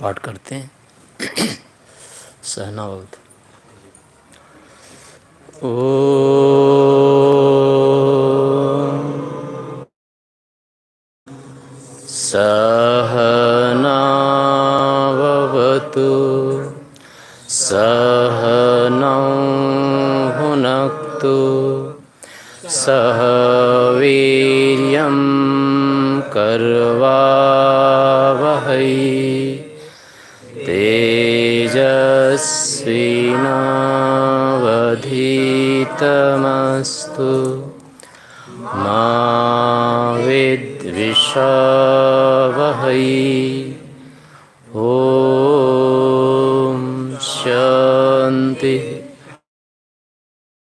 पाठ करते हैं। सहना बहुत ओ सहनावतु सहनौ भुनक्तु सह वीर्यं कर्वावहै तेजस्विनावधीतमस्तु मा विद्विषावहै। ओम शांति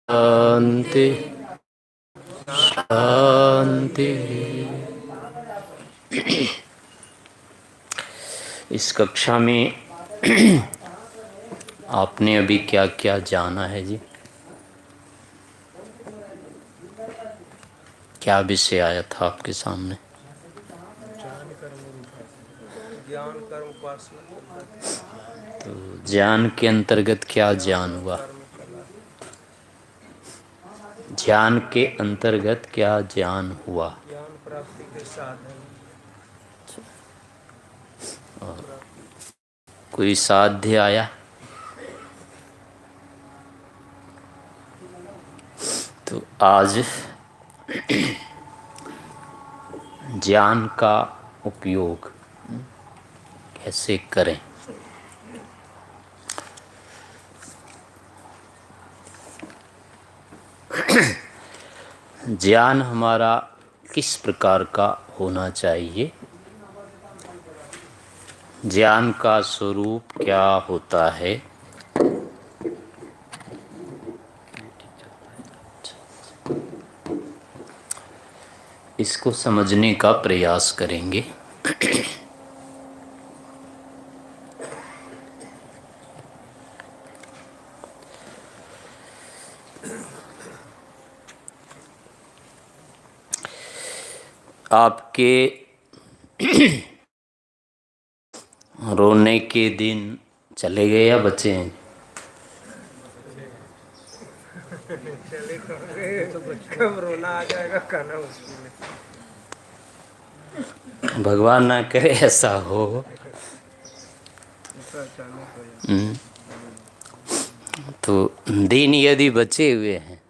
शांति शांति। इस कक्षा में आपने अभी क्या क्या जाना है जी? क्या विषय आया था आपके सामने? ज्ञान कर्म उपासना। तो ज्ञान के अंतर्गत क्या ज्ञान हुआ? ज्ञान के अंतर्गत क्या ज्ञान हुआ? ज्ञान प्राप्ति के साधन। कोई साध्य आया? तो आज ज्ञान का उपयोग कैसे करें? ज्ञान हमारा किस प्रकार का होना चाहिए? ज्ञान का स्वरूप क्या होता है? इसको समझने का प्रयास करेंगे। आपके रोने के दिन चले गए या बचे हैं? चले तो कब रोना आ जाएगा कहना मुश्किल है। भगवान ना करे ऐसा हो। तो दिन यदि बचे हुए हैं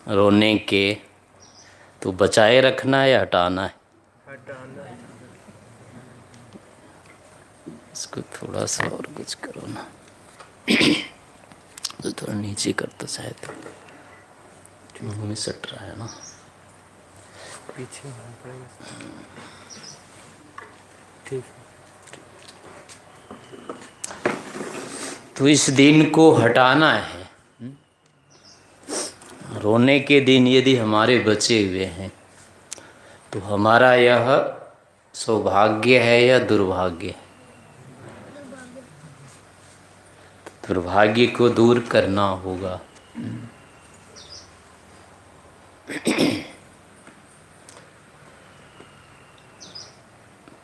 रोने के, तो बचाए रखना है या हटाना है? हटाना है। इसको थोड़ा सा और कुछ करो ना। तो थोड़ा नीचे कर तो शायद मुंह में सट रहा है ना। पीछे ठीक। तो इस दिन को हटाना है। रोने के दिन यदि हमारे बचे हुए हैं तो हमारा यह सौभाग्य है या दुर्भाग्य है? दुर्भाग्य को दूर करना होगा।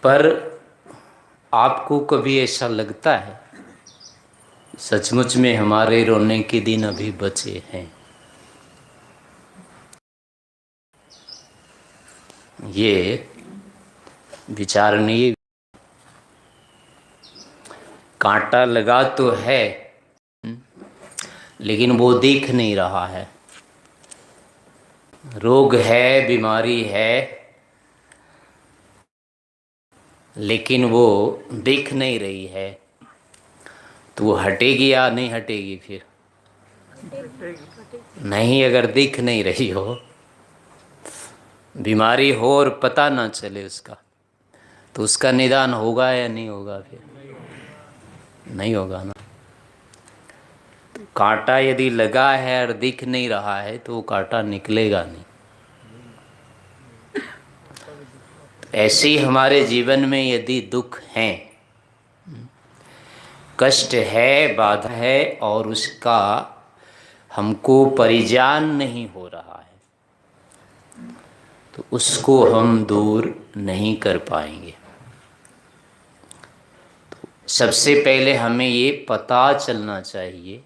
पर आपको कभी ऐसा लगता है सचमुच में हमारे रोने के दिन अभी बचे हैं? ये विचारणीय। कांटा लगा तो है लेकिन वो दिख नहीं रहा है। रोग है, बीमारी है, लेकिन वो दिख नहीं रही है। तो वो हटेगी या नहीं हटेगी? फिर नहीं, अगर दिख नहीं रही हो, बीमारी हो और पता ना चले उसका, तो उसका निदान होगा या नहीं होगा? फिर नहीं होगा ना। तो कांटा यदि लगा है और दिख नहीं रहा है तो वो कांटा निकलेगा नहीं। ऐसे ही हमारे जीवन में यदि दुख है, कष्ट है, बाधा है और उसका हमको परिज्ञान नहीं हो रहा है, तो उसको हम दूर नहीं कर पाएंगे। तो सबसे पहले हमें ये पता चलना चाहिए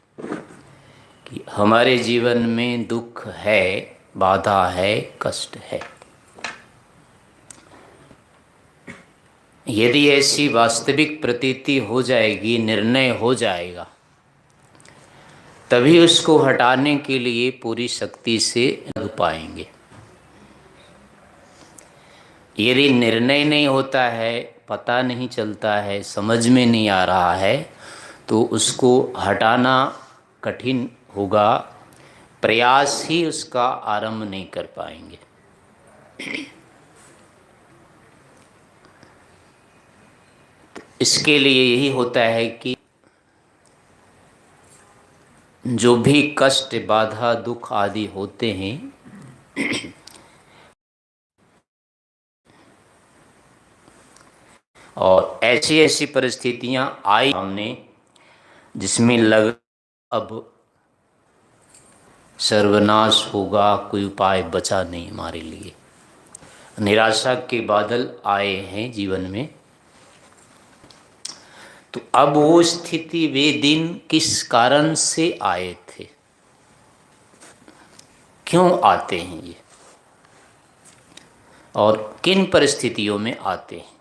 कि हमारे जीवन में दुख है, बाधा है, कष्ट है। यदि ऐसी वास्तविक प्रतीति हो जाएगी, निर्णय हो जाएगा, तभी उसको हटाने के लिए पूरी शक्ति से लग पाएंगे। यदि निर्णय नहीं होता है, पता नहीं चलता है, समझ में नहीं आ रहा है, तो उसको हटाना कठिन होगा, प्रयास ही उसका आरंभ नहीं कर पाएंगे। इसके लिए यही होता है कि जो भी कष्ट, बाधा, दुख आदि होते हैं, और ऐसी ऐसी परिस्थितियां आई हमने जिसमें लग अब सर्वनाश होगा, कोई उपाय बचा नहीं हमारे लिए, निराशा के बादल आए हैं जीवन में, तो अब वो स्थिति, वे दिन किस कारण से आए थे, क्यों आते हैं ये, और किन परिस्थितियों में आते हैं।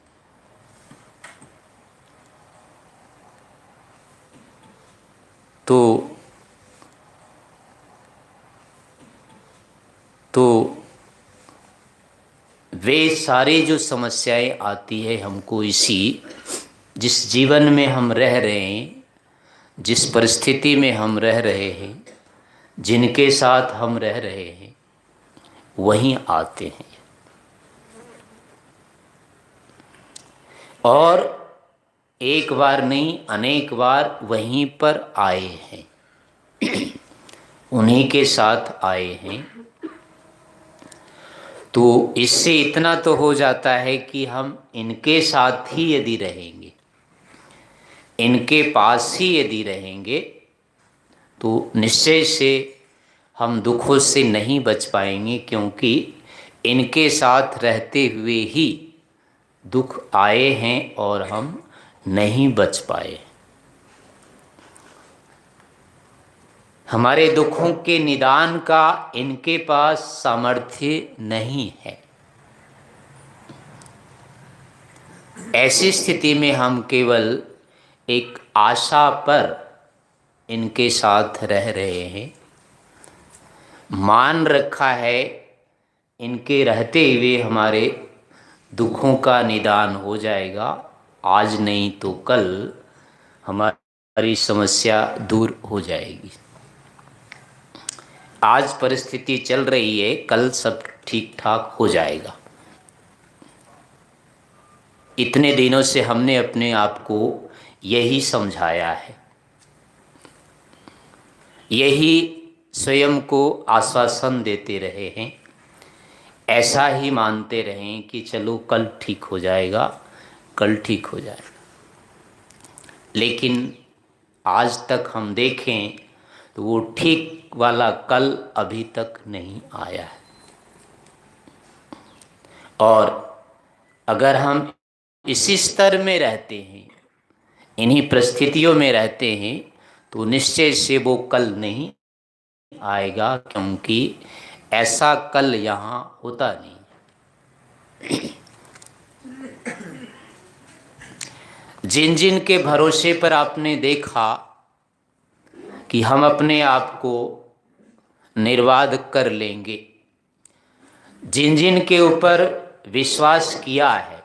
तो वे सारी जो समस्याएं आती है हमको इसी, जिस जीवन में हम रह रहे हैं, जिस परिस्थिति में हम रह रहे हैं, जिनके साथ हम रह रहे हैं, वहीं आते हैं। और एक बार नहीं, अनेक बार वहीं पर आए हैं, उन्हीं के साथ आए हैं। तो इससे इतना तो हो जाता है कि हम इनके साथ ही यदि रहेंगे, इनके पास ही यदि रहेंगे, तो निश्चय से हम दुखों से नहीं बच पाएंगे, क्योंकि इनके साथ रहते हुए ही दुख आए हैं और हम नहीं बच पाए। हमारे दुखों के निदान का इनके पास सामर्थ्य नहीं है। ऐसी स्थिति में हम केवल एक आशा पर इनके साथ रह रहे हैं, मान रखा है इनके रहते हुए हमारे दुखों का निदान हो जाएगा, आज नहीं तो कल हमारी समस्या दूर हो जाएगी। आज परिस्थिति चल रही है, कल सब ठीक ठाक हो जाएगा। इतने दिनों से हमने अपने आप को यही समझाया है, यही स्वयं को आश्वासन देते रहे हैं, ऐसा ही मानते रहें कि चलो कल ठीक हो जाएगा, कल ठीक हो जाएगा। लेकिन आज तक हम देखें तो वो ठीक वाला कल अभी तक नहीं आया है। और अगर हम इसी स्तर में रहते हैं, इन्हीं परिस्थितियों में रहते हैं, तो निश्चय से वो कल नहीं आएगा, क्योंकि ऐसा कल यहाँ होता नहीं। जिन जिन के भरोसे पर आपने देखा कि हम अपने आप को निर्वाध कर लेंगे, जिन जिन के ऊपर विश्वास किया है,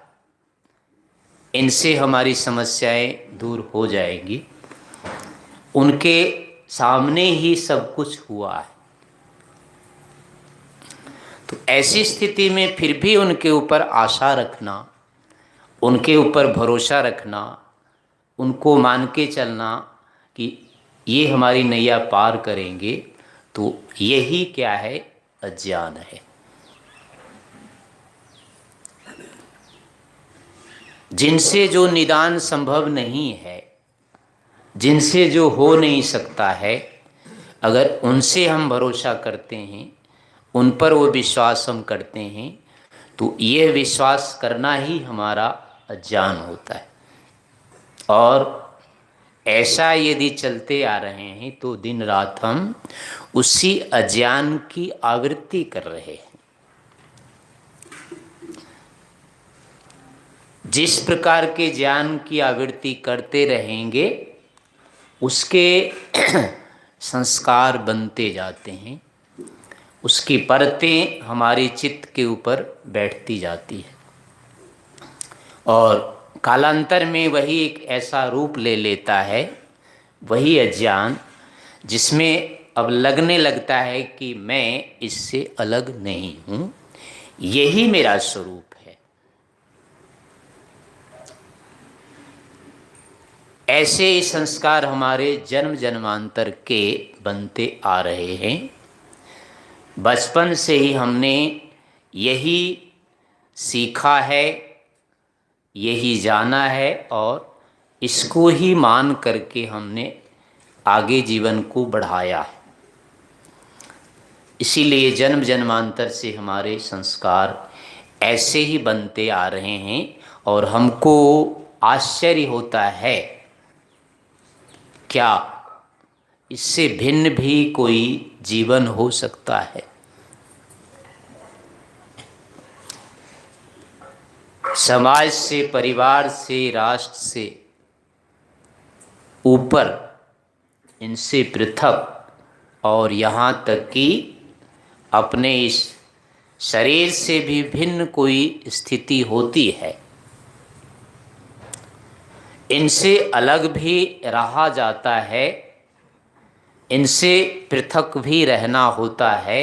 इनसे हमारी समस्याएं दूर हो जाएंगी, उनके सामने ही सब कुछ हुआ है। तो ऐसी स्थिति में फिर भी उनके ऊपर आशा रखना, उनके ऊपर भरोसा रखना, उनको मान के चलना कि ये हमारी नैया पार करेंगे, तो यही क्या है? अज्ञान है। जिनसे जो निदान संभव नहीं है, जिनसे जो हो नहीं सकता है, अगर उनसे हम भरोसा करते हैं, उन पर वो विश्वास हम करते हैं, तो यह विश्वास करना ही हमारा अज्ञान होता है। और ऐसा यदि चलते आ रहे हैं तो दिन रात हम उसी अज्ञान की आवृत्ति कर रहे हैं। जिस प्रकार के ज्ञान की आवृत्ति करते रहेंगे उसके संस्कार बनते जाते हैं, उसकी परतें हमारे चित्त के ऊपर बैठती जाती है और कालांतर में वही एक ऐसा रूप ले लेता है, वही अज्ञान, जिसमें अब लगने लगता है कि मैं इससे अलग नहीं हूँ, यही मेरा स्वरूप है। ऐसे संस्कार हमारे जन्म जन्मांतर के बनते आ रहे हैं। बचपन से ही हमने यही सीखा है, यही जाना है और इसको ही मान करके हमने आगे जीवन को बढ़ाया है। इसीलिए जन्म जन्मांतर से हमारे संस्कार ऐसे ही बनते आ रहे हैं और हमको आश्चर्य होता है, क्या इससे भिन्न भी कोई जीवन हो सकता है? समाज से, परिवार से, राष्ट्र से ऊपर, इनसे पृथक और यहाँ तक कि अपने इस शरीर से भी भिन्न कोई स्थिति होती है। इनसे अलग भी रहा जाता है, इनसे पृथक भी रहना होता है।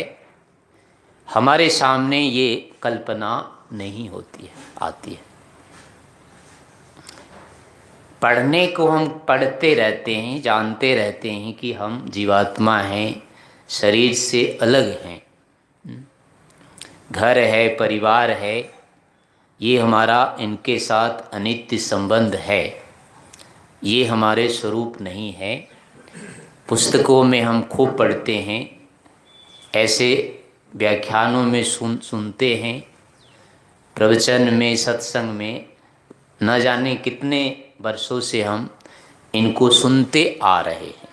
हमारे सामने ये कल्पना नहीं होती है, आती है। पढ़ने को हम पढ़ते रहते हैं, जानते रहते हैं कि हम जीवात्मा हैं, शरीर से अलग हैं। घर है, परिवार है, ये हमारा इनके साथ अनित्य संबंध है, ये हमारे स्वरूप नहीं है। पुस्तकों में हम खूब पढ़ते हैं, ऐसे व्याख्यानों में सुनते हैं, प्रवचन में, सत्संग में, न जाने कितने वर्षों से हम इनको सुनते आ रहे हैं,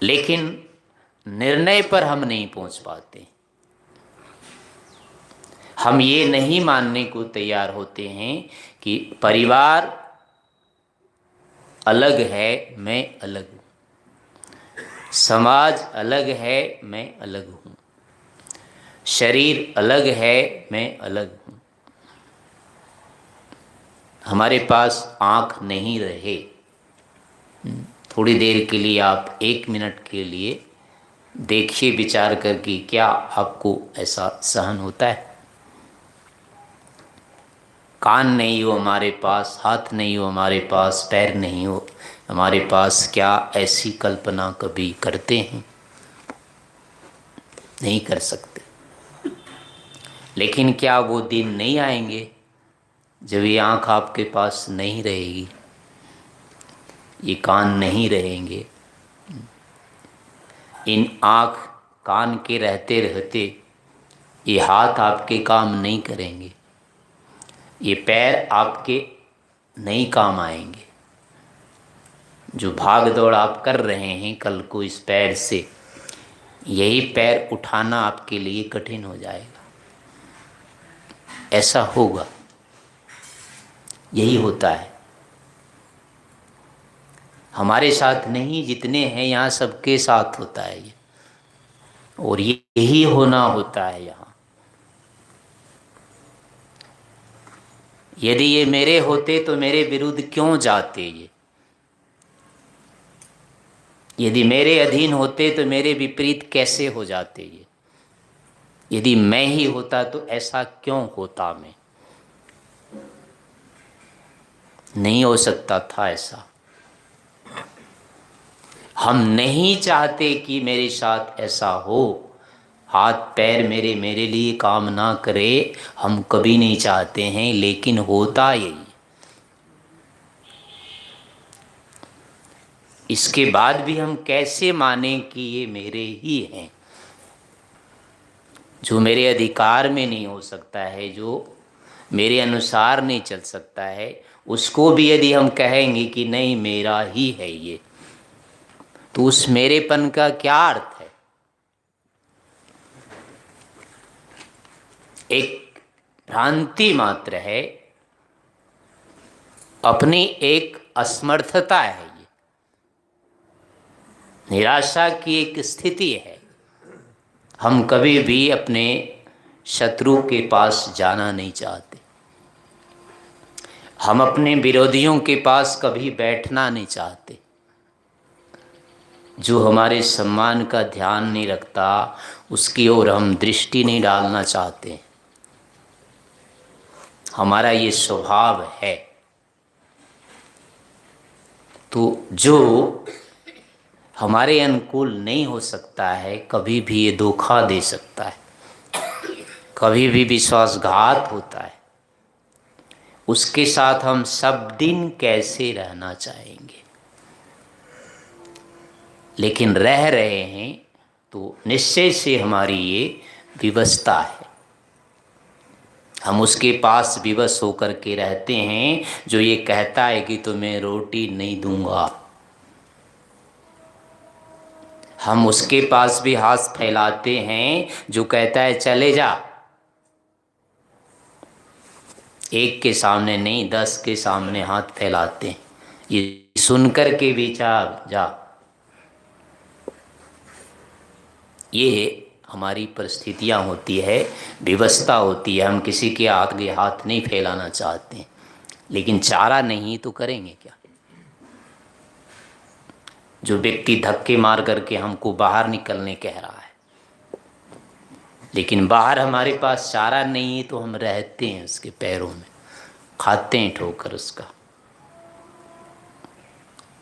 लेकिन निर्णय पर हम नहीं पहुंच पाते। हम ये नहीं मानने को तैयार होते हैं कि परिवार अलग है, मैं अलग हूँ, समाज अलग है, मैं अलग हूँ, शरीर अलग है, मैं अलग हूँ। हमारे पास आँख नहीं रहे, थोड़ी देर के लिए आप 1 मिनट के लिए देखिए विचार करके, क्या आपको ऐसा सहन होता है? कान नहीं हो हमारे पास, हाथ नहीं हो हमारे पास, पैर नहीं हो हमारे पास, क्या ऐसी कल्पना कभी करते हैं? नहीं कर सकते। लेकिन क्या वो दिन नहीं आएंगे जब ये आँख आपके पास नहीं रहेगी, ये कान नहीं रहेंगे? इन आँख कान के रहते रहते ये हाथ आपके काम नहीं करेंगे, ये पैर आपके नहीं काम आएंगे। जो भाग दौड़ आप कर रहे हैं कल को इस पैर से, यही पैर उठाना आपके लिए कठिन हो जाएगा। ऐसा होगा, यही होता है। हमारे साथ नहीं, जितने हैं यहाँ सबके साथ होता है ये, और यही होना होता है यहाँ। यदि ये मेरे होते तो मेरे विरुद्ध क्यों जाते ये? यदि मेरे अधीन होते तो मेरे विपरीत कैसे हो जाते ये? यदि मैं ही होता तो ऐसा क्यों होता? मैं नहीं हो सकता था ऐसा। हम नहीं चाहते कि मेरे साथ ऐसा हो, हाथ पैर मेरे लिए काम ना करे, हम कभी नहीं चाहते हैं, लेकिन होता यही। इसके बाद भी हम कैसे माने कि ये मेरे ही हैं? जो मेरे अधिकार में नहीं हो सकता है, जो मेरे अनुसार नहीं चल सकता है, उसको भी यदि हम कहेंगे कि नहीं मेरा ही है ये, तो उस मेरेपन का क्या अर्थ है? एक भ्रांति मात्र है, अपनी एक असमर्थता है, ये निराशा की एक स्थिति है। हम कभी भी अपने शत्रु के पास जाना नहीं चाहते, हम अपने विरोधियों के पास कभी बैठना नहीं चाहते। जो हमारे सम्मान का ध्यान नहीं रखता उसकी ओर हम दृष्टि नहीं डालना चाहते। हमारा ये स्वभाव है। तो जो हमारे अनुकूल नहीं हो सकता है, कभी भी ये धोखा दे सकता है, कभी भी विश्वासघात होता है, उसके साथ हम सब दिन कैसे रहना चाहेंगे? लेकिन रह रहे हैं तो निश्चय से हमारी ये विवशता है। हम उसके पास विवश होकर के रहते हैं जो ये कहता है कि तुम्हें रोटी नहीं दूंगा। हम उसके पास भी हाथ फैलाते हैं जो कहता है चले जा। एक के सामने नहीं 10 के सामने हाथ फैलाते हैं, ये सुनकर के विचार जा। ये हमारी परिस्थितियां होती है, विवशता होती है। हम किसी के आगे हाथ नहीं फैलाना चाहते, लेकिन चारा नहीं तो करेंगे क्या? जो व्यक्ति धक्के मार करके हमको बाहर निकलने कह रहा है, लेकिन बाहर हमारे पास चारा नहीं है तो हम रहते हैं उसके पैरों में, खाते हैं ठोकर उसका।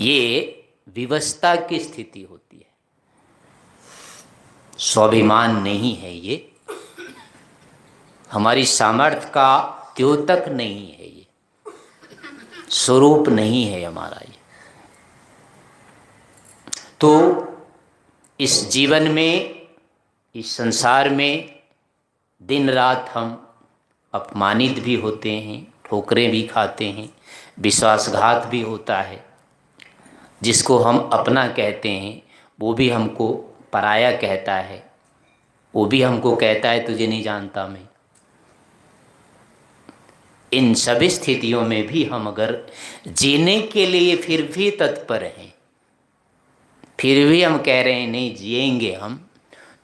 ये विवशता की स्थिति होती है, स्वाभिमान नहीं है। ये हमारी सामर्थ्य का द्योतक नहीं है, ये स्वरूप नहीं है हमारा ये। तो इस जीवन में, इस संसार में दिन रात हम अपमानित भी होते हैं, ठोकरें भी खाते हैं, विश्वासघात भी होता है। जिसको हम अपना कहते हैं वो भी हमको पराया कहता है, वो भी हमको कहता है तुझे नहीं जानता मैं। इन सभी स्थितियों में भी हम अगर जीने के लिए फिर भी तत्पर हैं, फिर भी हम कह रहे हैं नहीं जिएंगे हम,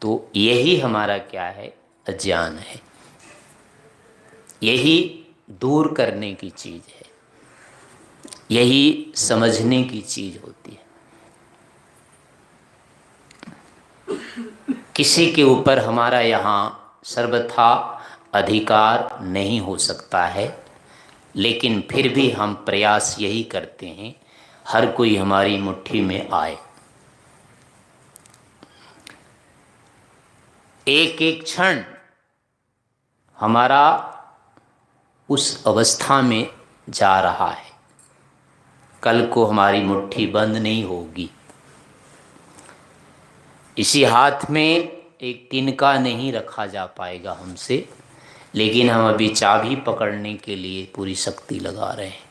तो यही हमारा क्या है? अज्ञान है। यही दूर करने की चीज है, यही समझने की चीज होती है। किसी के ऊपर हमारा यहाँ सर्वथा अधिकार नहीं हो सकता है, लेकिन फिर भी हम प्रयास यही करते हैं हर कोई हमारी मुट्ठी में आए। एक एक क्षण हमारा उस अवस्था में जा रहा है, कल को हमारी मुट्ठी बंद नहीं होगी। इसी हाथ में एक तिनका नहीं रखा जा पाएगा हमसे, लेकिन हम अभी चाबी पकड़ने के लिए पूरी शक्ति लगा रहे हैं।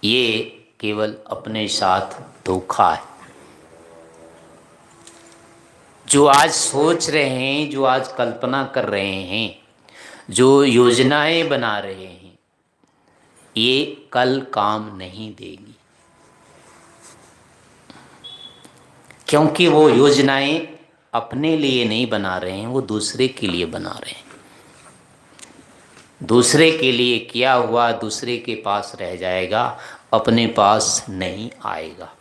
ये केवल अपने साथ धोखा है। जो आज सोच रहे हैं, जो आज कल्पना कर रहे हैं, जो योजनाएं बना रहे हैं, ये कल काम नहीं देगी, क्योंकि वो योजनाएं अपने लिए नहीं बना रहे हैं, वो दूसरे के लिए बना रहे हैं। दूसरे के लिए किया हुआ दूसरे के पास रह जाएगा, अपने पास नहीं आएगा।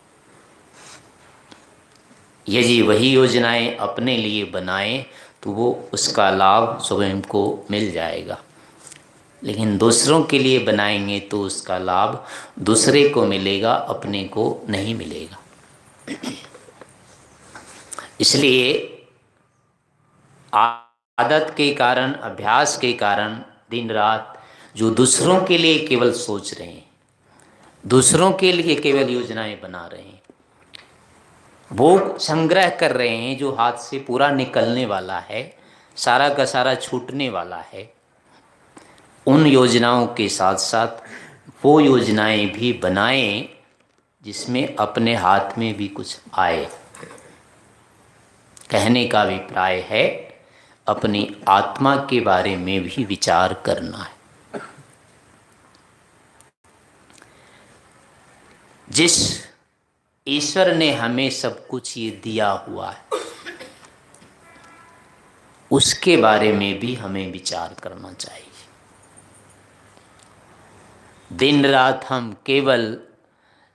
यदि वही योजनाएं अपने लिए बनाएं तो वो उसका लाभ स्वयं को मिल जाएगा, लेकिन दूसरों के लिए बनाएंगे तो उसका लाभ दूसरे को मिलेगा, अपने को नहीं मिलेगा। इसलिए आदत के कारण, अभ्यास के कारण दिन रात जो दूसरों के लिए केवल सोच रहे हैं, दूसरों के लिए केवल योजनाएं बना रहे हैं, वो संग्रह कर रहे हैं जो हाथ से पूरा निकलने वाला है, सारा का सारा छूटने वाला है। उन योजनाओं के साथ साथ वो योजनाएं भी बनाएं जिसमें अपने हाथ में भी कुछ आए। कहने का अभिप्राय है अपनी आत्मा के बारे में भी विचार करना है। जिस ईश्वर ने हमें सब कुछ ये दिया हुआ है उसके बारे में भी हमें विचार करना चाहिए। दिन रात हम केवल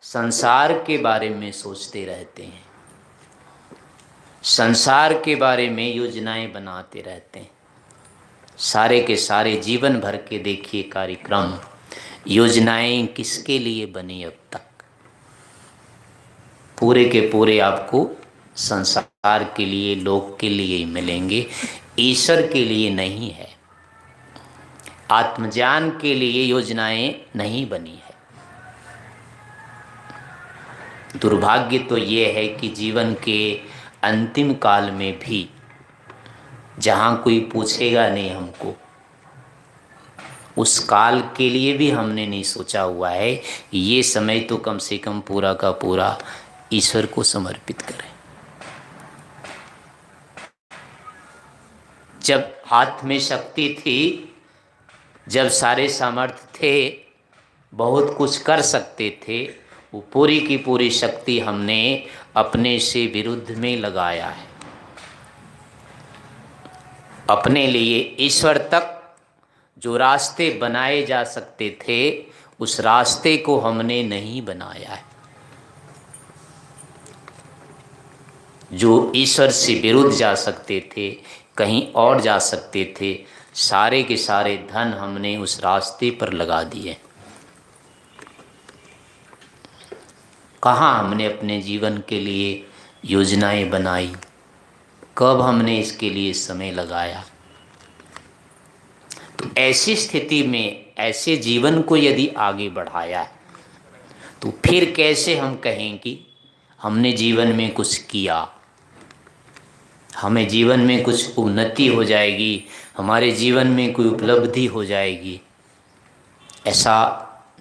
संसार के बारे में सोचते रहते हैं, संसार के बारे में योजनाएं बनाते रहते हैं। सारे के सारे जीवन भर के देखिए कार्यक्रम, योजनाएं किसके लिए बनी अब तक? पूरे के पूरे आपको संसार के लिए, लोक के लिए ही मिलेंगे, ईश्वर के लिए नहीं है। आत्मज्ञान के लिए योजनाएं नहीं बनी है। दुर्भाग्य तो ये है कि जीवन के अंतिम काल में भी जहाँ कोई पूछेगा नहीं हमको, उस काल के लिए भी हमने नहीं सोचा हुआ है कि ये समय तो कम से कम पूरा का पूरा ईश्वर को समर्पित करें। जब हाथ में शक्ति थी, जब सारे सामर्थ्य थे, बहुत कुछ कर सकते थे, वो पूरी की पूरी शक्ति हमने अपने से विरुद्ध में लगाया है। अपने लिए ईश्वर तक जो रास्ते बनाए जा सकते थे उस रास्ते को हमने नहीं बनाया है। जो ईश्वर से विरुद्ध जा सकते थे, कहीं और जा सकते थे, सारे के सारे धन हमने उस रास्ते पर लगा दिए। कहाँ हमने अपने जीवन के लिए योजनाएं बनाई? कब हमने इसके लिए समय लगाया? तो ऐसी स्थिति में ऐसे जीवन को यदि आगे बढ़ाया है तो फिर कैसे हम कहें कि हमने जीवन में कुछ किया, हमें जीवन में कुछ उन्नति हो जाएगी, हमारे जीवन में कोई उपलब्धि हो जाएगी? ऐसा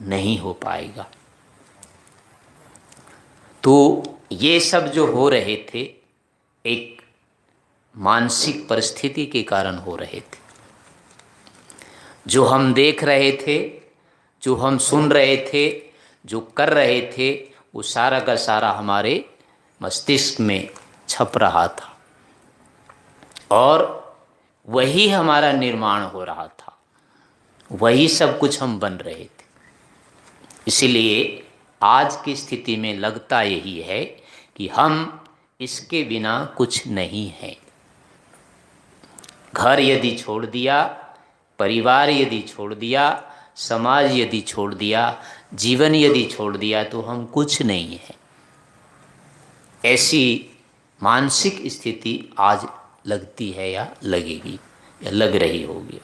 नहीं हो पाएगा। तो ये सब जो हो रहे थे एक मानसिक परिस्थिति के कारण हो रहे थे। जो हम देख रहे थे, जो हम सुन रहे थे, जो कर रहे थे, वो सारा का सारा हमारे मस्तिष्क में छप रहा था और वही हमारा निर्माण हो रहा था, वही सब कुछ हम बन रहे थे। इसीलिए आज की स्थिति में लगता यही है कि हम इसके बिना कुछ नहीं हैं। घर यदि छोड़ दिया, परिवार यदि छोड़ दिया, समाज यदि छोड़ दिया, जीवन यदि छोड़ दिया तो हम कुछ नहीं हैं। ऐसी मानसिक स्थिति आज लगती है या लगेगी या लग रही होगी।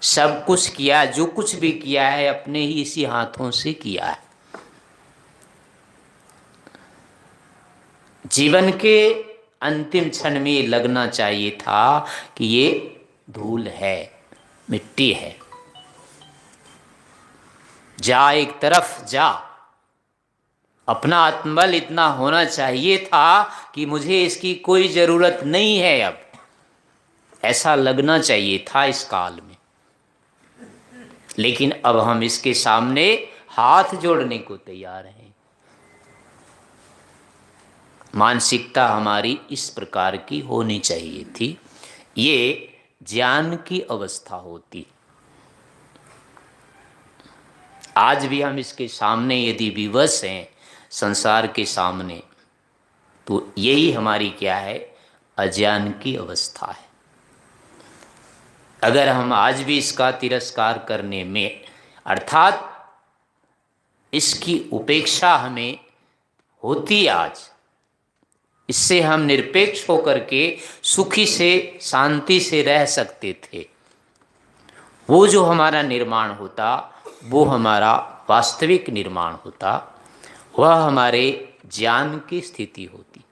सब कुछ किया, जो कुछ भी किया है अपने ही इसी हाथों से किया है। जीवन के अंतिम क्षण में ये लगना चाहिए था कि ये धूल है, मिट्टी है, जा एक तरफ जा। अपना आत्मबल इतना होना चाहिए था कि मुझे इसकी कोई जरूरत नहीं है अब, ऐसा लगना चाहिए था इस काल में। लेकिन अब हम इसके सामने हाथ जोड़ने को तैयार हैं। मानसिकता हमारी इस प्रकार की होनी चाहिए थी। ये ज्ञान की अवस्था होती। आज भी हम इसके सामने यदि विवश हैं, संसार के सामने, तो यही हमारी क्या है? अज्ञान की अवस्था है। अगर हम आज भी इसका तिरस्कार करने में, अर्थात इसकी उपेक्षा हमें होती आज, इससे हम निरपेक्ष होकर के सुखी से, शांति से रह सकते थे, वो जो हमारा निर्माण होता, वो हमारा वास्तविक निर्माण होता, वह हमारे ज्ञान की स्थिति होती।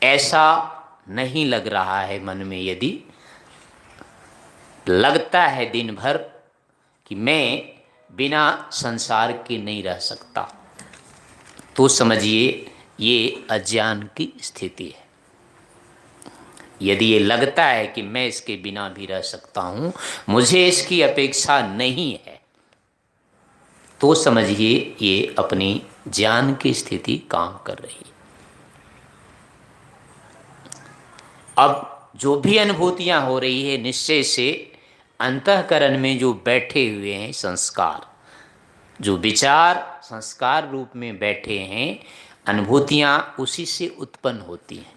ऐसा नहीं लग रहा है मन में, यदि लगता है दिन भर कि मैं बिना संसार के नहीं रह सकता, तो समझिए ये अज्ञान की स्थिति है। यदि ये लगता है कि मैं इसके बिना भी रह सकता हूँ, मुझे इसकी अपेक्षा नहीं है, तो समझिए ये अपनी ज्ञान की स्थिति काम कर रही है। अब जो भी अनुभूतियां हो रही है, निश्चय से अंतःकरण में जो बैठे हुए हैं संस्कार, जो विचार संस्कार रूप में बैठे हैं, अनुभूतियां उसी से उत्पन्न होती हैं।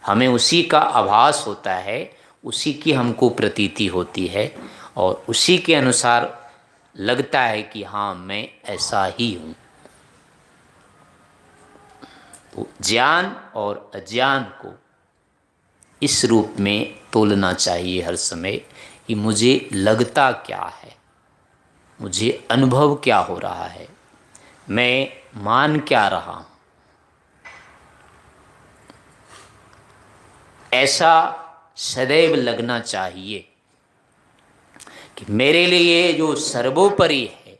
हमें उसी का आभास होता है, उसी की हमको प्रतीति होती है, और उसी के अनुसार लगता है कि हाँ मैं ऐसा ही हूँ। तो ज्ञान और अज्ञान को इस रूप में तोलना चाहिए हर समय कि मुझे लगता क्या है, मुझे अनुभव क्या हो रहा है, मैं मान क्या रहा हूँ। ऐसा सदैव लगना चाहिए कि मेरे लिए जो सर्वोपरि है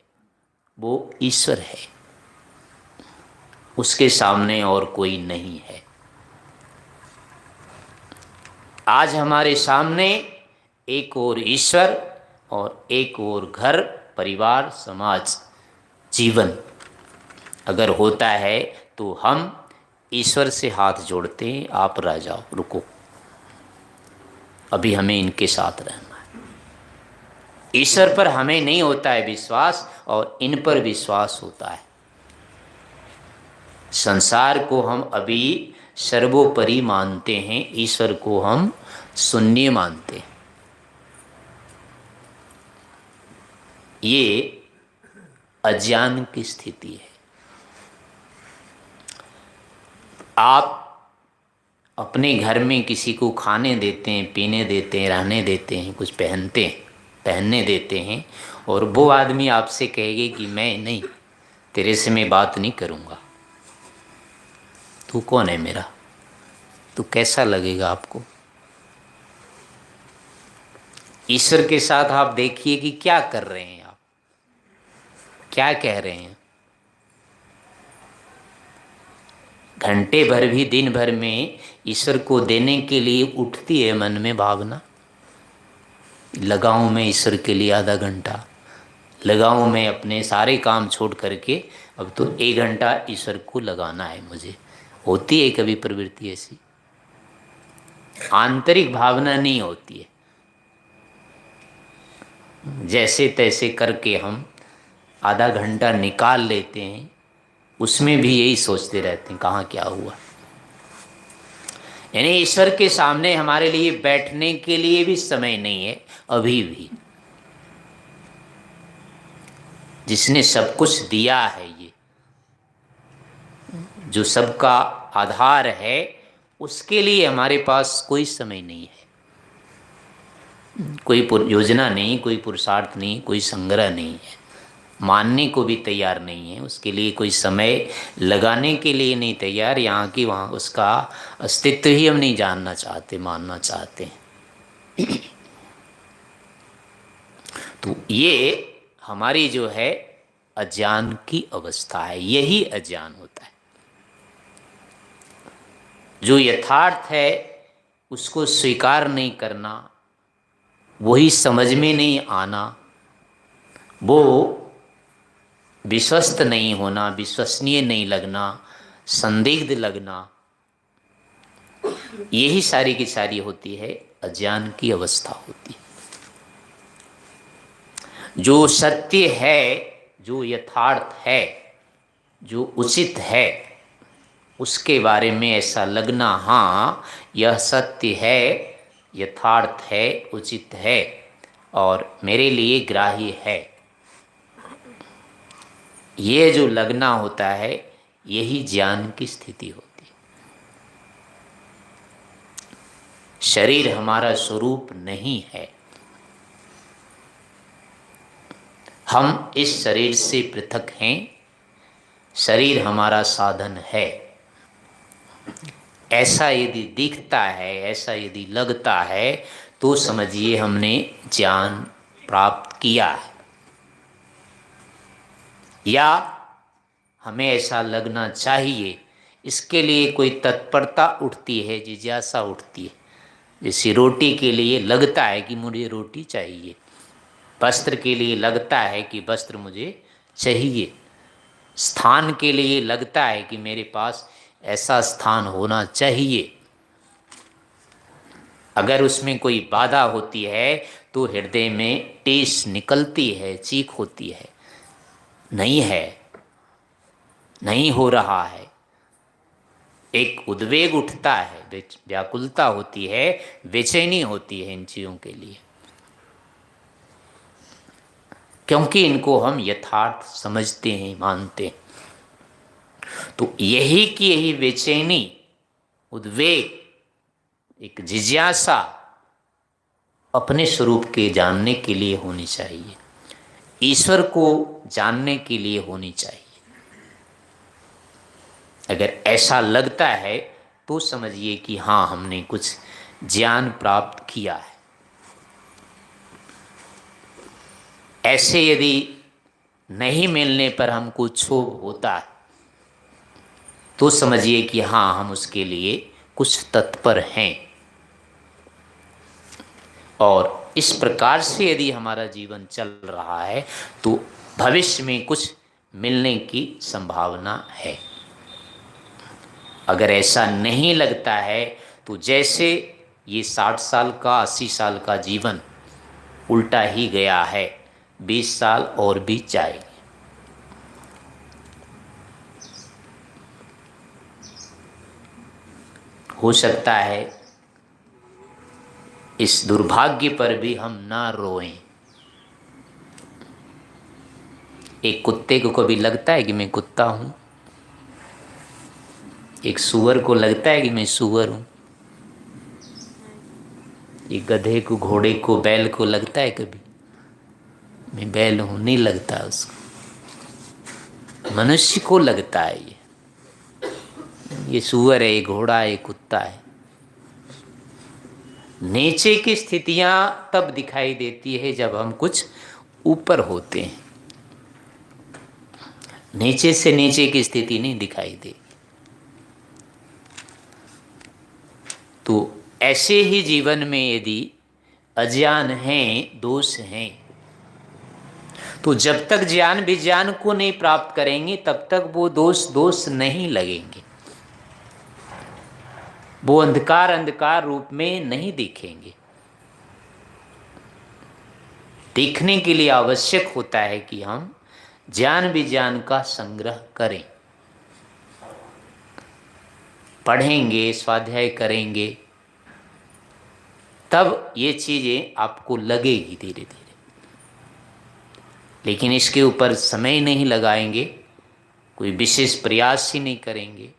वो ईश्वर है, उसके सामने और कोई नहीं है। आज हमारे सामने एक और ईश्वर और एक और घर, परिवार, समाज, जीवन अगर होता है तो हम ईश्वर से हाथ जोड़ते हैं, आप रह जाओ, रुको, अभी हमें इनके साथ रहना है। ईश्वर पर हमें नहीं होता है विश्वास, और इन पर विश्वास होता है। संसार को हम अभी सर्वोपरि मानते हैं, ईश्वर को हम शून्य मानते हैं। ये अज्ञान की स्थिति है। आप अपने घर में किसी को खाने देते हैं, पीने देते हैं, रहने देते हैं, कुछ पहनते हैं, पहनने देते हैं, और वो आदमी आपसे कहेगा कि मैं नहीं, तेरे से मैं बात नहीं करूँगा, तू कौन है मेरा, तो कैसा लगेगा आपको? ईश्वर के साथ आप देखिए कि क्या कर रहे हैं, आप क्या कह रहे हैं। घंटे भर भी दिन भर में ईश्वर को देने के लिए उठती है मन में भावना, लगाऊं मैं ईश्वर के लिए आधा घंटा, लगाऊं मैं अपने सारे काम छोड़ करके, अब तो 1 घंटा ईश्वर को लगाना है मुझे। होती है कभी प्रवृत्ति ऐसी? आंतरिक भावना नहीं होती है। जैसे तैसे करके हम आधा घंटा निकाल लेते हैं, उसमें भी यही सोचते रहते हैं कहाँ क्या हुआ। यानी ईश्वर के सामने हमारे लिए बैठने के लिए भी समय नहीं है अभी भी। जिसने सब कुछ दिया है, ये जो सबका आधार है, उसके लिए हमारे पास कोई समय नहीं है, कोई योजना नहीं, कोई पुरुषार्थ नहीं, कोई संग्रह नहीं है, मानने को भी तैयार नहीं है, उसके लिए कोई समय लगाने के लिए नहीं तैयार। यहाँ की वहाँ उसका अस्तित्व ही हम नहीं जानना चाहते, मानना चाहते हैं। तो ये हमारी जो है अज्ञान की अवस्था है, यही अज्ञान होता है। जो यथार्थ है उसको स्वीकार नहीं करना, वही समझ में नहीं आना, वो विश्वस्त नहीं होना, विश्वसनीय नहीं लगना, संदिग्ध लगना, यही सारी की सारी होती है अज्ञान की अवस्था होती है। जो सत्य है, जो यथार्थ है, जो उचित है, उसके बारे में ऐसा लगना, हाँ यह सत्य है, यथार्थ है, उचित है और मेरे लिए ग्राह्य है, ये जो लगना होता है, यही ज्ञान की स्थिति होती है। शरीर हमारा स्वरूप नहीं है, हम इस शरीर से पृथक हैं, शरीर हमारा साधन है। ऐसा यदि दिखता है, ऐसा यदि लगता है, तो समझिए हमने ज्ञान प्राप्त किया है। या हमें ऐसा लगना चाहिए, इसके लिए कोई तत्परता उठती है, जिज्ञासा उठती है। जैसे रोटी के लिए लगता है कि मुझे रोटी चाहिए, वस्त्र के लिए लगता है कि वस्त्र मुझे चाहिए, स्थान के लिए लगता है कि मेरे पास ऐसा स्थान होना चाहिए। अगर उसमें कोई बाधा होती है तो हृदय में टेस निकलती है, चीख होती है, नहीं है, नहीं हो रहा है। एक उद्वेग उठता है, व्याकुलता होती है, बेचैनी होती है इन चीज़ों के लिए, क्योंकि इनको हम यथार्थ समझते हैं, मानते हैं। तो यही की यही बेचैनी, उद्वेग, एक जिज्ञासा अपने स्वरूप के जानने के लिए होनी चाहिए, ईश्वर को जानने के लिए होनी चाहिए। अगर ऐसा लगता है तो समझिए कि हाँ, हमने कुछ ज्ञान प्राप्त किया है। ऐसे यदि नहीं मिलने पर हमको क्षोभ होता है तो समझिए कि हाँ, हम उसके लिए कुछ तत्पर हैं। और इस प्रकार से यदि हमारा जीवन चल रहा है तो भविष्य में कुछ मिलने की संभावना है। अगर ऐसा नहीं लगता है तो जैसे ये 60 साल का, 80 साल का जीवन उल्टा ही गया है, 20 साल और भी जाएंगे। हो सकता है इस दुर्भाग्य पर भी हम ना रोएं। एक कुत्ते को कभी लगता है कि मैं कुत्ता हूं? एक सूअर को लगता है कि मैं सूअर हूं? एक गधे को, घोड़े को, बैल को लगता है कभी मैं बैल हूं? नहीं लगता उसको। मनुष्य को लगता है ये सूअर है, ये घोड़ा है, ये कुत्ता है। नीचे की स्थितियां तब दिखाई देती है जब हम कुछ ऊपर होते हैं, नीचे से नीचे की स्थिति नहीं दिखाई दे। तो ऐसे ही जीवन में यदि अज्ञान है, दोष हैं, तो जब तक ज्ञान विज्ञान को नहीं प्राप्त करेंगे तब तक वो दोष नहीं लगेंगे, वो अंधकार अंधकार रूप में नहीं दिखेंगे। देखने के लिए आवश्यक होता है कि हम ज्ञान विज्ञान का संग्रह करें, पढ़ेंगे, स्वाध्याय करेंगे, तब ये चीज़ें आपको लगेगी धीरे धीरे। लेकिन इसके ऊपर समय नहीं लगाएंगे, कोई विशेष प्रयास ही नहीं करेंगे,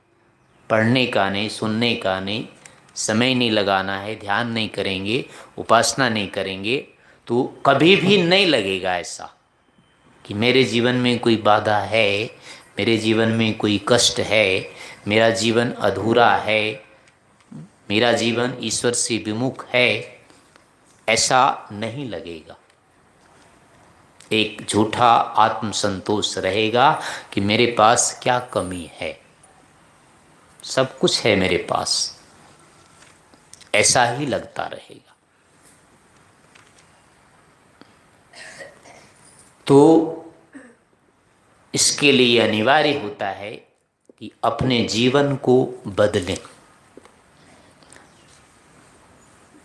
पढ़ने का नहीं, सुनने का नहीं, समय नहीं लगाना है, ध्यान नहीं करेंगे, उपासना नहीं करेंगे, तो कभी भी नहीं लगेगा ऐसा कि मेरे जीवन में कोई बाधा है, मेरे जीवन में कोई कष्ट है, मेरा जीवन अधूरा है, मेरा जीवन ईश्वर से विमुख है। ऐसा नहीं लगेगा। एक झूठा आत्मसंतोष रहेगा कि मेरे पास क्या कमी है, सब कुछ है मेरे पास, ऐसा ही लगता रहेगा। तो इसके लिए अनिवार्य होता है कि अपने जीवन को बदलें।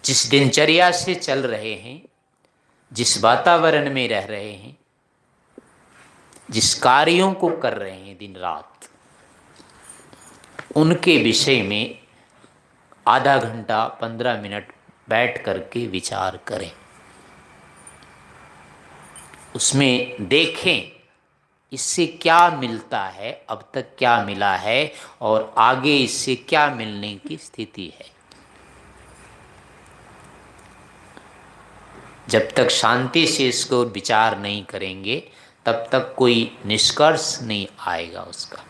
जिस दिनचर्या से चल रहे हैं, जिस वातावरण में रह रहे हैं, जिस कार्यों को कर रहे हैं दिन रात, उनके विषय में आधा घंटा 15 मिनट बैठ करके विचार करें। उसमें देखें इससे क्या मिलता है, अब तक क्या मिला है और आगे इससे क्या मिलने की स्थिति है। जब तक शांति से इसको विचार नहीं करेंगे तब तक कोई निष्कर्ष नहीं आएगा उसका।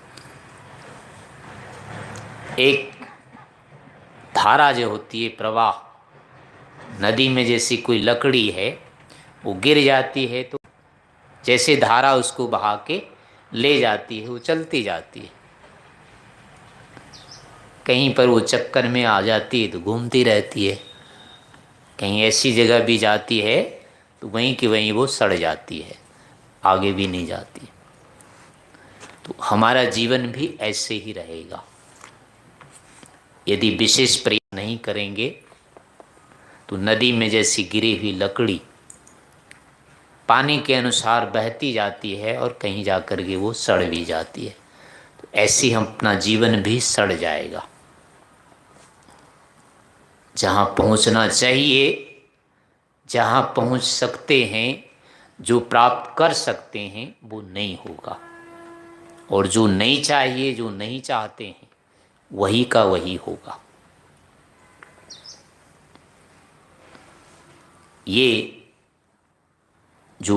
एक धारा जो होती है, प्रवाह, नदी में जैसी कोई लकड़ी है, वो गिर जाती है तो जैसे धारा उसको बहा के ले जाती है, वो चलती जाती है। कहीं पर वो चक्कर में आ जाती है तो घूमती रहती है, कहीं ऐसी जगह भी जाती है तो वहीं की वहीं वो सड़ जाती है, आगे भी नहीं जाती। तो हमारा जीवन भी ऐसे ही रहेगा। यदि विशेष प्रयास नहीं करेंगे तो नदी में जैसी गिरी हुई लकड़ी पानी के अनुसार बहती जाती है और कहीं जाकर के वो सड़ भी जाती है। तो ऐसी हम अपना जीवन भी सड़ जाएगा। जहाँ पहुँचना चाहिए, जहाँ पहुँच सकते हैं, जो प्राप्त कर सकते हैं, वो नहीं होगा। और जो नहीं चाहिए, जो नहीं चाहते हैं, वही का वही होगा। ये जो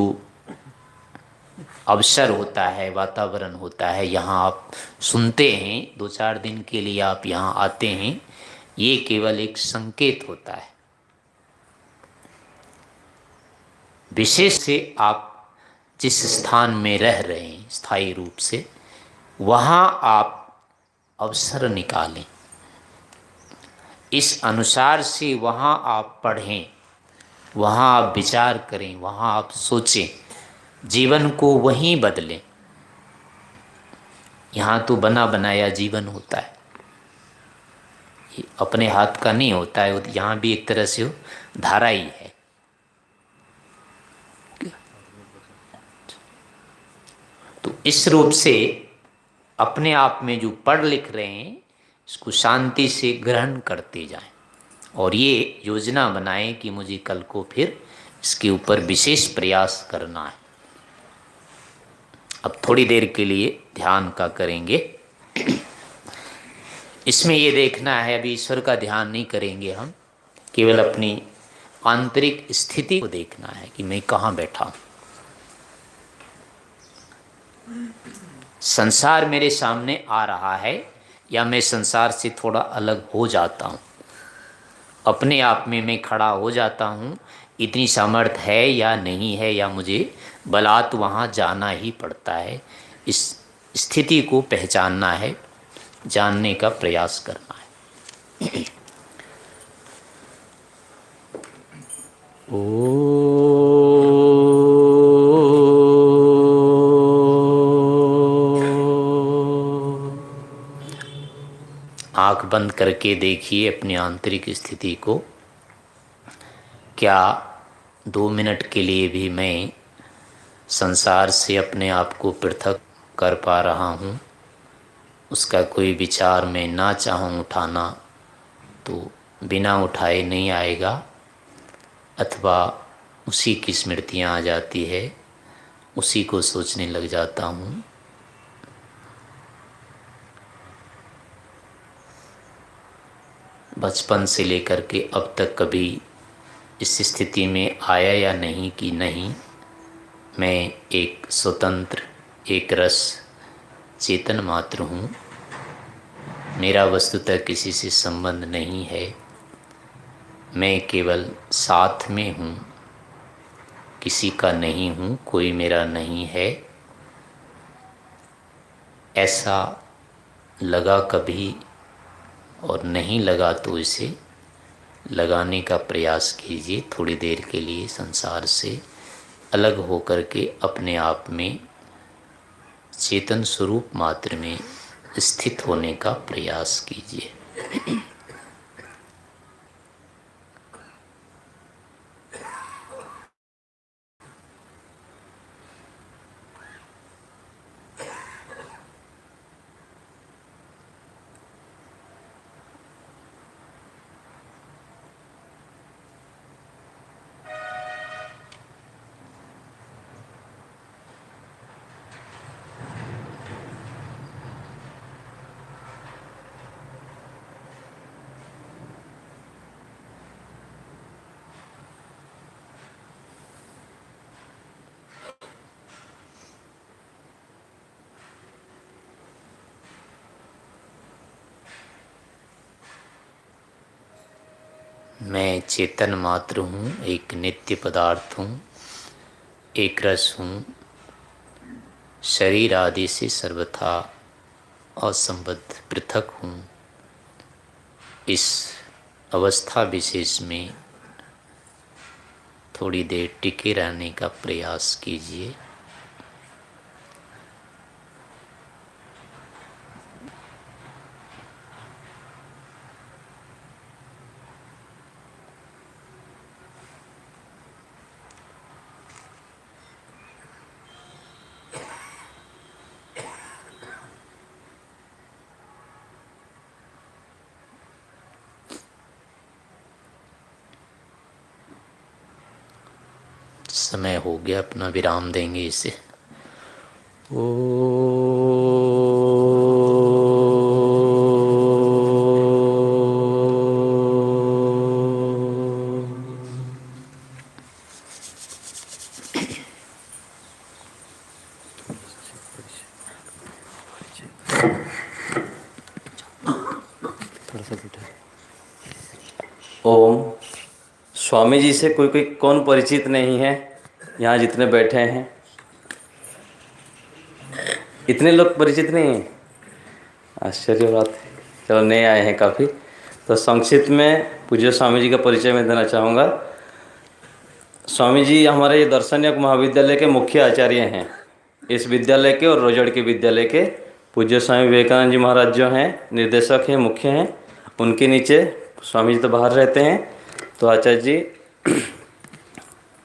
अवसर होता है, वातावरण होता है, यहाँ आप सुनते हैं, 2-4 दिन के लिए आप यहाँ आते हैं, ये केवल एक संकेत होता है। विशेष से आप जिस स्थान में रह रहे हैं स्थायी रूप से, वहाँ आप अवसर निकालें, इस अनुसार से वहाँ आप पढ़ें, वहाँ आप विचार करें, वहाँ आप सोचें, जीवन को वहीं बदलें। यहाँ तो बना बनाया जीवन होता है, ये अपने हाथ का नहीं होता है। यहाँ भी एक तरह से वो धारा ही है। तो इस रूप से अपने आप में जो पढ़ लिख रहे हैं, इसको शांति से ग्रहण करते जाएं और ये योजना बनाएं कि मुझे कल को फिर इसके ऊपर विशेष प्रयास करना है। अब थोड़ी देर के लिए ध्यान का करेंगे। इसमें ये देखना है, अभी ईश्वर का ध्यान नहीं करेंगे हम, केवल अपनी आंतरिक स्थिति को देखना है कि मैं कहाँ बैठा हूँ। संसार मेरे सामने आ रहा है या मैं संसार से थोड़ा अलग हो जाता हूँ, अपने आप में मैं खड़ा हो जाता हूँ, इतनी सामर्थ्य है या नहीं है, या मुझे बलात् वहाँ जाना ही पड़ता है। इस स्थिति को पहचानना है, जानने का प्रयास करना है। आँख बंद करके देखिए अपनी आंतरिक स्थिति को। क्या 2 मिनट के लिए भी मैं संसार से अपने आप को पृथक कर पा रहा हूँ? उसका कोई विचार मैं ना चाहूँ उठाना तो बिना उठाए नहीं आएगा, अथवा उसी की स्मृतियाँ आ जाती है, उसी को सोचने लग जाता हूँ। बचपन से लेकर के अब तक कभी इस स्थिति में आया या नहीं कि नहीं, मैं एक स्वतंत्र, एक रस चेतन मात्र हूँ, मेरा वस्तुतः किसी से संबंध नहीं है, मैं केवल साथ में हूँ, किसी का नहीं हूँ, कोई मेरा नहीं है। ऐसा लगा कभी और नहीं लगा तो इसे लगाने का प्रयास कीजिए। थोड़ी देर के लिए संसार से अलग होकर के अपने आप में चेतन स्वरूप मात्र में स्थित होने का प्रयास कीजिए। मैं चेतन मात्र हूँ, एक नित्य पदार्थ हूँ, एक रस हूँ, शरीर आदि से सर्वथा असंबद्ध पृथक हूँ। इस अवस्था विशेष में थोड़ी देर टिके रहने का प्रयास कीजिए। समय हो गया, अपना विराम देंगे इसे। ओम। स्वामी जी से कोई कौन परिचित नहीं है? यहाँ जितने बैठे हैं इतने लोग परिचित नहीं हैं। आश्चर्य बात है। चलो, नए आए हैं काफ़ी। तो संक्षिप्त में पूज्य स्वामी जी का परिचय मैं देना चाहूँगा। स्वामी जी हमारे ये दर्शन योग महाविद्यालय के मुख्य आचार्य हैं। इस विद्यालय के और रोजड़ के विद्यालय के पूज्य स्वामी विवेकानंद जी महाराज जो हैं निर्देशक हैं, मुख्य हैं। उनके नीचे स्वामी जी तो बाहर रहते हैं, तो आचार्य जी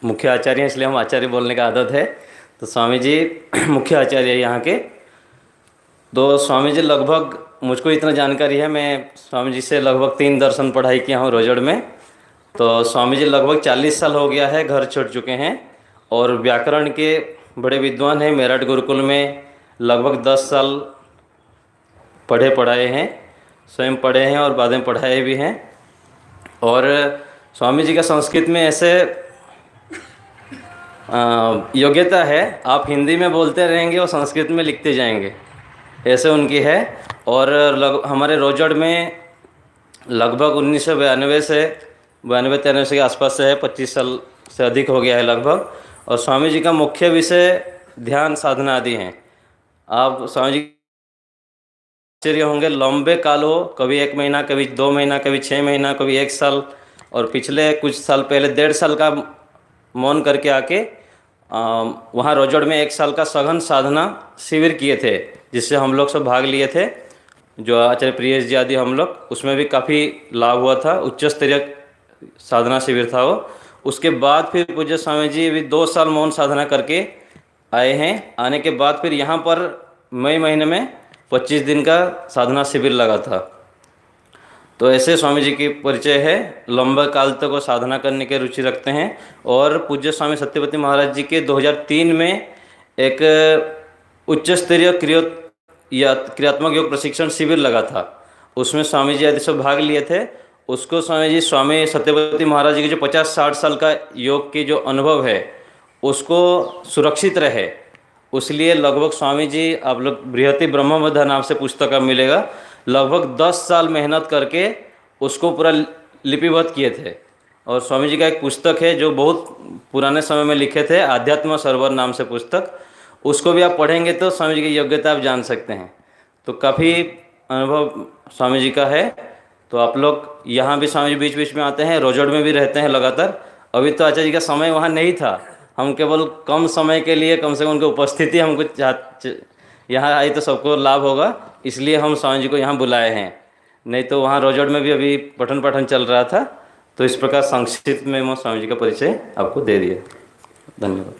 मुख्य आचार्य हैं, इसलिए हम आचार्य बोलने का आदत है। तो स्वामी जी मुख्य आचार्य है यहाँ के। तो स्वामी जी लगभग, मुझको इतना जानकारी है, मैं स्वामी जी से लगभग 3 दर्शन पढ़ाई किया हूँ रोजड़ में। तो स्वामी जी लगभग 40 साल हो गया है घर छोड़ चुके हैं, और व्याकरण के बड़े विद्वान हैं। मेरठ गुरुकुल में लगभग 10 साल पढ़ाए हैं, स्वयं पढ़े हैं और बाद में पढ़ाए भी हैं। और स्वामी जी का संस्कृत में ऐसे योग्यता है, आप हिंदी में बोलते रहेंगे और संस्कृत में लिखते जाएंगे, ऐसे उनकी है। और हमारे रोजड़ में लगभग 1992 से 92-93 के आसपास से है, 25 साल से अधिक हो गया है लगभग। और स्वामी जी का मुख्य विषय ध्यान साधना आदि हैं। आप स्वामी जी आश्चर्य होंगे, लंबे काल हो, कभी 1 महीना, कभी 2 महीना, कभी 6 महीना, कभी 1 साल, और पिछले कुछ साल पहले 1.5 साल का मौन करके आके वहाँ रोजड़ में 1 साल का सघन साधना शिविर किए थे, जिससे हम लोग सब भाग लिए थे, जो आचार्य प्रियेश जी आदि हम लोग, उसमें भी काफ़ी लाभ हुआ था। उच्च स्तरीय साधना शिविर था वो। उसके बाद फिर पूज्य स्वामी जी भी 2 साल मौन साधना करके आए हैं। आने के बाद फिर यहाँ पर मई महीने में 25 दिन का साधना शिविर लगा था। तो ऐसे स्वामी जी की परिचय है, लंबे काल तक वो साधना करने की रुचि रखते हैं। और पूज्य स्वामी सत्यवती महाराज जी के 2003 में एक उच्च स्तरीय क्रियात्मक योग प्रशिक्षण शिविर लगा था, उसमें स्वामी जी आदि सब भाग लिए थे। उसको स्वामी सत्यवती महाराज जी के जो 50-60 साल का योग के जो अनुभव है उसको सुरक्षित रहे, उसलिए लगभग स्वामी जी, आप लोग बृहति ब्रह्मबोधा नाम से पुस्तक अब मिलेगा, लगभग 10 साल मेहनत करके उसको पूरा लिपिबद्ध किए थे। और स्वामी जी का एक पुस्तक है जो बहुत पुराने समय में लिखे थे, आध्यात्म सरोवर नाम से पुस्तक, उसको भी आप पढ़ेंगे तो स्वामी जी की योग्यता आप जान सकते हैं। तो काफ़ी अनुभव स्वामी जी का है। तो आप लोग यहाँ भी स्वामी जी बीच बीच में आते हैं, रोजड़ में भी रहते हैं लगातार। अभी तो आचार्य जी का समय वहाँ नहीं था, हम केवल कम समय के लिए, कम से कम उनकी उपस्थिति हमको यहाँ आई तो सबको लाभ होगा, इसलिए हम स्वामी जी को यहाँ बुलाए हैं। नहीं तो वहाँ रोजड़ में भी अभी पठन पाठन चल रहा था। तो इस प्रकार संक्षिप्त में मैं स्वामी जी का परिचय आपको दे दिया। धन्यवाद।